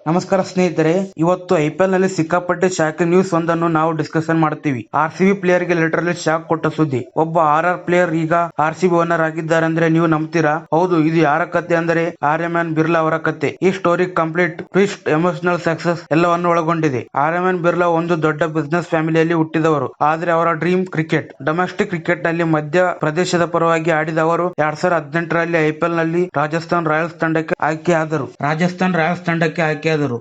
ನಮಸ್ಕಾರ ಸ್ನೇಹಿತರೆ, ಇವತ್ತು ಐಪಿಎಲ್ ನಲ್ಲಿ ಸಿಕ್ಕಾಪಟ್ಟೆ ಶಾಕಿಂಗ್ ನ್ಯೂಸ್ ಒಂದನ್ನು ನಾವು ಡಿಸ್ಕಷನ್ ಮಾಡ್ತೀವಿ. ಆರ್ಸಿಬಿ ಪ್ಲೇಯರ್ ಗೆ ಲಿಟರಲಿ ಶಾಕ್ ಕೊಟ್ಟ ಸುದ್ದಿ. ಒಬ್ಬ ಆರ್ ಪ್ಲೇಯರ್ ಈಗ ಆರ್ಸಿಬಿ ಓನರ್ ಆಗಿದ್ದಾರೆ ಅಂದ್ರೆ ನೀವು ನಂಬ್ತೀರಾ? ಹೌದು, ಇದು ಯಾರ ಕತೆ ಅಂದ್ರೆ ಆರ್ಯಮನ್ ಬಿರ್ಲಾ ಅವರ ಕತೆ. ಈ story complete twist, emotional success ಎಲ್ಲವನ್ನು ಒಳಗೊಂಡಿದೆ. ಆರ್ಯಮನ್ ಬಿರ್ಲಾ ಒಂದು ದೊಡ್ಡ ಬಿಸಿನೆಸ್ ಫ್ಯಾಮಿಲಿಯಲ್ಲಿ ಹುಟ್ಟಿದವರು, ಆದ್ರೆ ಅವರ ಡ್ರೀಮ್ ಕ್ರಿಕೆಟ್. ಡೊಮೆಸ್ಟಿಕ್ ಕ್ರಿಕೆಟ್ ನಲ್ಲಿ ಮಧ್ಯ ಪ್ರದೇಶದ ಪರವಾಗಿ ಆಡಿದ ಅವರು 2018ರಲ್ಲಿ ಐಪಿಎಲ್ ನಲ್ಲಿ ರಾಜಸ್ಥಾನ್ ರಾಯಲ್ಸ್ ತಂಡಕ್ಕೆ ಆಯ್ಕೆಯಾದರು.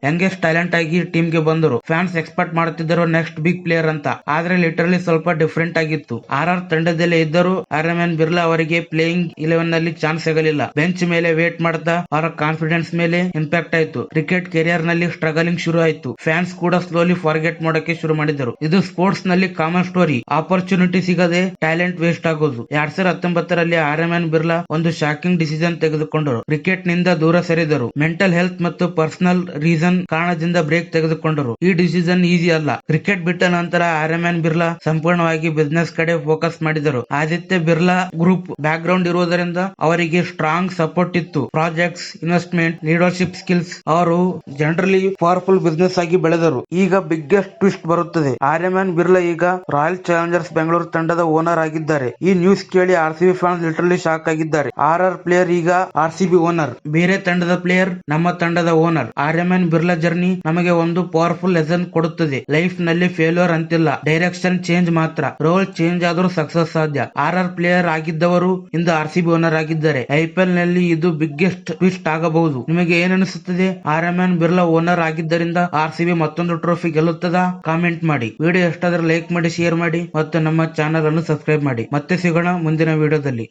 ಯಂಗೆಸ್ಟ್ ಟ್ಯಾಲೆಂಟ್ ಆಗಿ ಟೀಮ್ ಗೆ ಬಂದರು. ಫ್ಯಾನ್ಸ್ ಎಕ್ಸ್ಪೆಕ್ಟ್ ಮಾಡುತ್ತಿದ್ದರು ನೆಕ್ಸ್ಟ್ ಬಿಗ್ ಪ್ಲೇಯರ್ ಅಂತ. ಆದ್ರೆ ಲಿಟರಲಿ ಸ್ವಲ್ಪ ಡಿಫರೆಂಟ್ ಆಗಿತ್ತು. ಆರ್ ತಂಡದಲ್ಲೇ ಇದ್ದರು ಆರ್ಯಮನ್ ಬಿರ್ಲಾ ಅವರಿಗೆ ಪ್ಲೇಯಿಂಗ್ 11 ನಲ್ಲಿ ಚಾನ್ಸ್ ಸಿಗಲಿಲ್ಲ. ಬೆಂಚ್ ಮೇಲೆ ವೇಟ್ ಮಾಡ್ತಾ ಅವರ ಕಾನ್ಫಿಡೆನ್ಸ್ ಮೇಲೆ ಇಂಪ್ಯಾಕ್ಟ್ ಆಯ್ತು. ಕ್ರಿಕೆಟ್ ಕೆರಿಯರ್ ನಲ್ಲಿ ಸ್ಟ್ರಗಲಿಂಗ್ ಶುರು ಆಯ್ತು. ಫ್ಯಾನ್ಸ್ ಕೂಡ ಸ್ಲೋಲಿ ಫಾರ್ಗೆಟ್ ಮಾಡೋಕೆ ಶುರು ಮಾಡಿದರು. ಇದು ಸ್ಪೋರ್ಟ್ಸ್ ನಲ್ಲಿ ಕಾಮನ್ ಸ್ಟೋರಿ. ಆಪರ್ಚುನಿಟಿ ಸಿಗದೆ ಟ್ಯಾಲೆಂಟ್ ವೇಸ್ಟ್ ಆಗೋದು. 2019ರಲ್ಲಿ ಆರ್ಯಮನ್ ಬಿರ್ಲಾ ಒಂದು ಶಾಕಿಂಗ್ ಡಿಸಿಷನ್ ತೆಗೆದುಕೊಂಡರು. ಕ್ರಿಕೆಟ್ ನಿಂದ ದೂರ ಸರಿದರು. ಮೆಂಟಲ್ ಹೆಲ್ತ್ ಮತ್ತು ಪರ್ಸನಲ್ ರೀಸನ್ ಕಾರಣದಿಂದ ಬ್ರೇಕ್ ತೆಗೆದುಕೊಂಡರು. ಈ ಡಿಸಿಷನ್ ಈಸಿ ಅಲ್ಲ. ಕ್ರಿಕೆಟ್ ಬಿಟ್ಟ ನಂತರ ಆರ್ಯಮನ್ ಬಿರ್ಲಾ ಸಂಪೂರ್ಣವಾಗಿ ಬಿಸಿನೆಸ್ ಕಡೆ ಫೋಕಸ್ ಮಾಡಿದರು. Aditya Birla group back ground ಇರುವುದರಿಂದ ಅವರಿಗೆ ಸ್ಟ್ರಾಂಗ್ ಸಪೋರ್ಟ್ ಇತ್ತು. Projects, investment, leadership skills. ಅವರು ಜನರಲಿ ಪವರ್ಫುಲ್ ಬಿಸಿನೆಸ್ ಆಗಿ ಬೆಳೆದರು. ಈಗ ಬಿಗ್ಗೆಸ್ಟ್ ಟ್ವಿಸ್ಟ್ ಬರುತ್ತದೆ. ಆರ್ಯಮನ್ ಬಿರ್ಲಾ ಈಗ ರಾಯಲ್ ಚಾಲೆಂಜರ್ಸ್ ಬೆಂಗಳೂರು ತಂಡದ ಓನರ್ ಆಗಿದ್ದಾರೆ. ಈ ನ್ಯೂಸ್ ಕೇಳಿ ಆರ್ಸಿಬಿ ಫ್ಯಾನ್ಸ್ ಲಿಟರಲಿ ಶಾಕ್ ಆಗಿದ್ದಾರೆ. ಆರ್ ಪ್ಲೇಯರ್ ಈಗ ಆರ್ಸಿಬಿ ಓನರ್, ಬೇರೆ ತಂಡದ ಪ್ಲೇಯರ್ ನಮ್ಮ ತಂಡದ ಓನರ್. ಆರ್ಯಮನ್ ಬಿರ್ಲಾ ಜರ್ನಿ ನಮಗೆ ಒಂದು ಪವರ್ಫುಲ್ ಲೆಸನ್ ಕೊಡುತ್ತದೆ. ಲೈಫ್ ನಲ್ಲಿ ಫೇಲ್ಯೂರ್ ಅಂತಿಲ್ಲ, ಡೈರೆಕ್ಷನ್ ಚೇಂಜ್ ಮಾತ್ರ. ರೋಲ್ ಚೇಂಜ್ ಆದ್ರೂ ಸಕ್ಸಸ್ ಸಾಧ್ಯ. ಆರ್ ಪ್ಲೇಯರ್ ಆಗಿದ್ದವರು ಇಂದು ಆರ್ಸಿಬಿ ಓನರ್ ಆಗಿದ್ದಾರೆ. ಐಪಿಎಲ್ ನಲ್ಲಿ ಇದು ಬಿಗ್ಗೆಸ್ಟ್ ಟ್ವಿಸ್ಟ್ ಆಗಬಹುದು. ನಿಮಗೆ ಏನಿಸುತ್ತದೆ? ಆರ್ಯಮನ್ ಬಿರ್ಲಾ ಓನರ್ ಆಗಿದ್ದರಿಂದ ಆರ್ಸಿಬಿ ಮತ್ತೊಂದು ಟ್ರೋಫಿ ಗೆಲ್ಲುತ್ತದಾ? ಕಾಮೆಂಟ್ ಮಾಡಿ. ವಿಡಿಯೋ ಎಷ್ಟಾದ್ರೆ ಲೈಕ್ ಮಾಡಿ, ಶೇರ್ ಮಾಡಿ ಮತ್ತು ನಮ್ಮ ಚಾನೆಲ್ ಅನ್ನು ಸಬ್ಸ್ಕ್ರೈಬ್ ಮಾಡಿ. ಮತ್ತೆ ಸಿಗೋಣ ಮುಂದಿನ ವಿಡಿಯೋದಲ್ಲಿ.